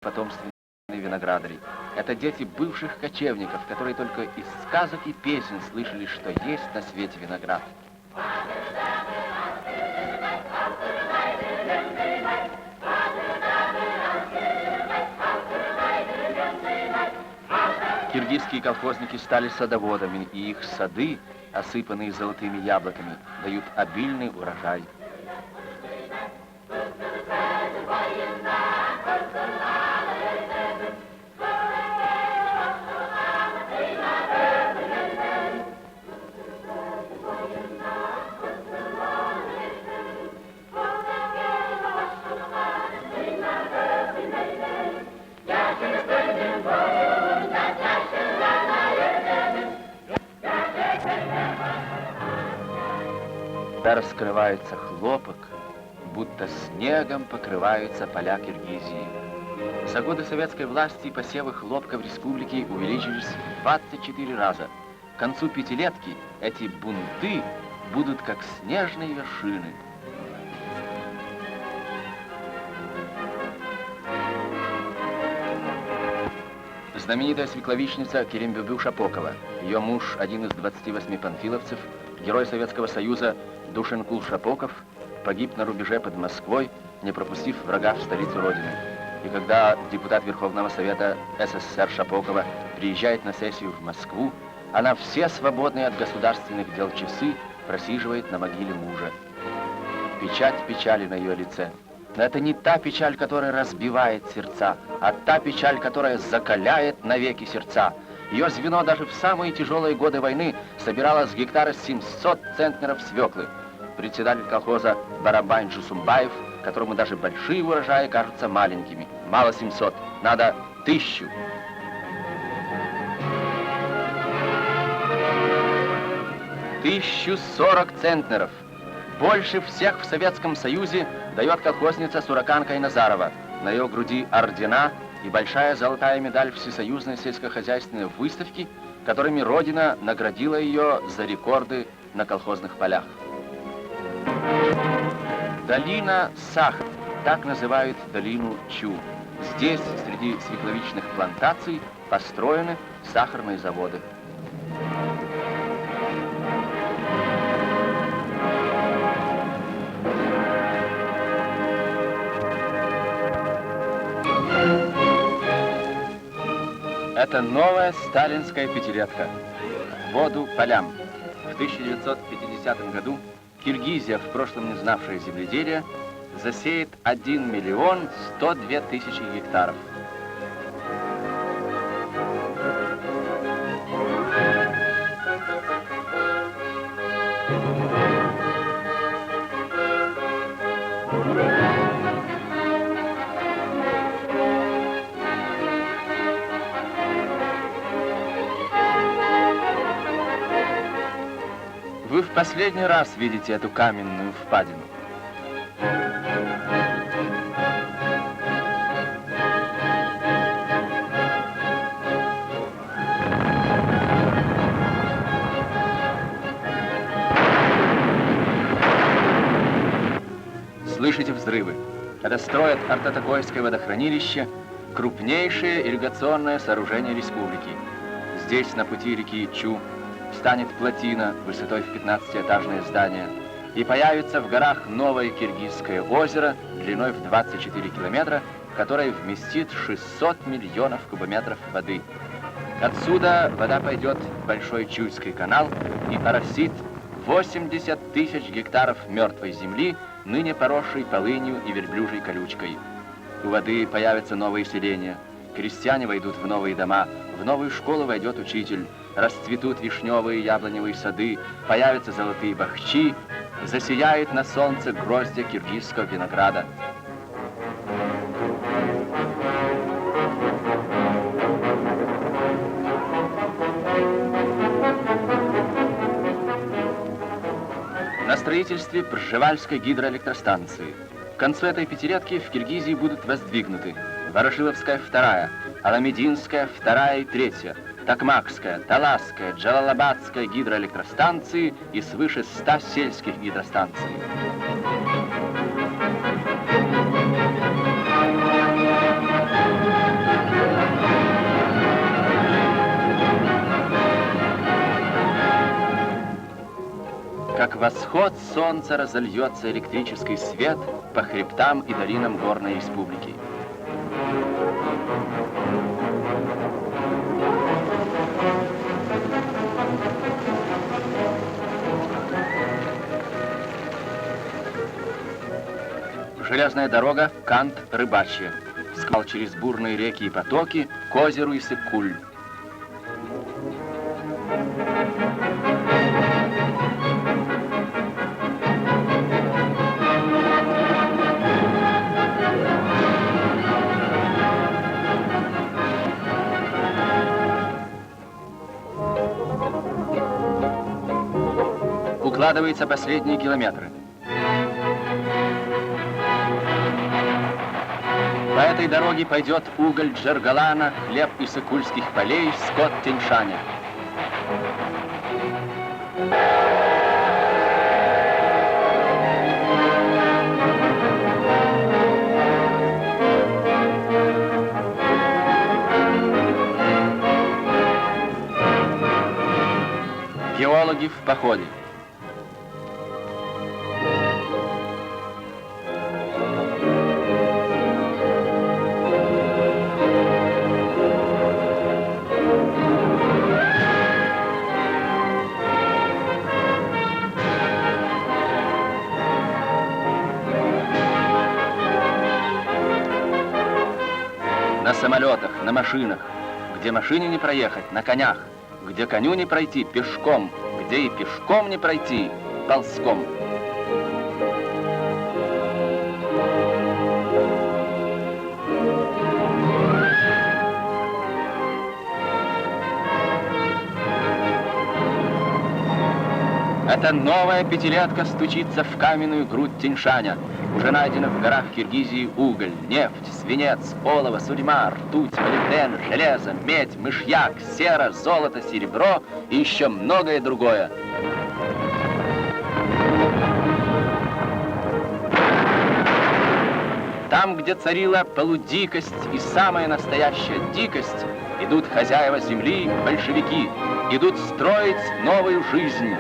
потомственные виноградари. Это дети бывших кочевников, которые только из сказок и песен слышали, что есть на свете виноград. Киргизские колхозники стали садоводами, и их сады, осыпанные золотыми яблоками, дают обильный урожай. Когда раскрывается хлопок, будто снегом покрываются поля Киргизии. За годы советской власти посевы хлопка в республике увеличились в 24 раза. К концу пятилетки эти бунты будут как снежные вершины. Знаменитая свекловичница Керембюбю Шапокова. Ее муж, один из 28 панфиловцев, герой Советского Союза Душенкул Шапоков, погиб на рубеже под Москвой, не пропустив врага в столицу Родины. И когда депутат Верховного Совета СССР Шапокова приезжает на сессию в Москву, она все свободные от государственных дел часы просиживает на могиле мужа. Печать печали на ее лице. Но это не та печаль, которая разбивает сердца, а та печаль, которая закаляет навеки сердца. Ее звено даже в самые тяжелые годы войны собирало с гектара 700 центнеров свеклы. Председатель колхоза Барабань Джусумбаев, которому даже большие урожаи кажутся маленькими. Мало 700, надо 1000. $1040 центнеров. Больше всех в Советском Союзе дает колхозница Сураканка Иназарова. На ее груди ордена и большая золотая медаль Всесоюзной сельскохозяйственной выставки, которыми Родина наградила ее за рекорды на колхозных полях. Долина Сахар, так называют долину Чу. Здесь, среди свекловичных плантаций, построены сахарные заводы. Это новая сталинская пятилетка. Воду полям. В 1950 году Киргизия, в прошлом не знавшая земледелия, засеет 1 102 000 гектаров. Вы в последний раз видите эту каменную впадину. Слышите взрывы? Это строят Артатакойское водохранилище, крупнейшее ирригационное сооружение республики. Здесь, на пути реки Чу, станет плотина высотой в 15-этажное здание, и появится в горах новое Киргизское озеро длиной в 24 километра, которое вместит 600 миллионов кубометров воды. Отсюда вода пойдет в Большой Чуйский канал и оросит 80 000 гектаров мертвой земли, ныне поросшей полынью и верблюжьей колючкой. У воды появятся новые селения, крестьяне войдут в новые дома, в новую школу войдет учитель, расцветут вишневые и яблоневые сады, появятся золотые бахчи, засияет на солнце гроздья киргизского винограда. На строительстве Пржевальской гидроэлектростанции. К концу этой пятилетки в Киргизии будут воздвигнуты Ворошиловская 2, Аламединская 2 и 3, Токмакская, Таласская, Джалалабадская гидроэлектростанции и свыше 100 сельских гидростанций. как восход солнца разольется электрический свет по хребтам и долинам горной республики. Железная дорога Кант-Рыбачья. Скал через бурные реки и потоки к озеру Иссык-Куль. Укладываются последние километры. По этой дороге пойдет уголь Джергалана, хлеб иссык-кульских полей, скот Тянь-Шаня. Геологи в походе. На самолетах, на машинах, где машине не проехать, на конях, где коню не пройти пешком, где и пешком не пройти ползком. Эта новая пятилетка стучится в каменную грудь Тянь-Шаня. Уже найдено в горах Киргизии уголь, нефть, свинец, олово, сурьма, ртуть, молибден, железо, медь, мышьяк, сера, золото, серебро и еще многое другое. Там, где царила полудикость и самая настоящая дикость, идут хозяева земли, большевики, идут строить новую жизнь.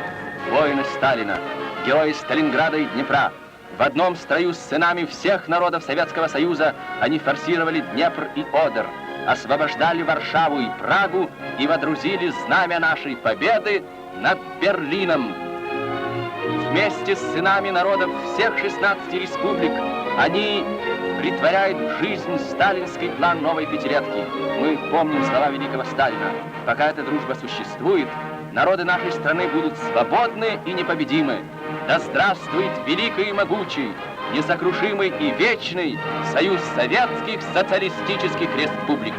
Воины Сталина, герои Сталинграда и Днепра. В одном строю с сынами всех народов Советского Союза они форсировали Днепр и Одер, освобождали Варшаву и Прагу и водрузили знамя нашей победы над Берлином. Вместе с сынами народов всех 16 республик они претворяют в жизнь сталинский план новой пятилетки. Мы помним слова великого Сталина. Пока эта дружба существует, народы нашей страны будут свободны и непобедимы. Да здравствует великий и могучий, несокрушимый и вечный Союз Советских Социалистических Республик!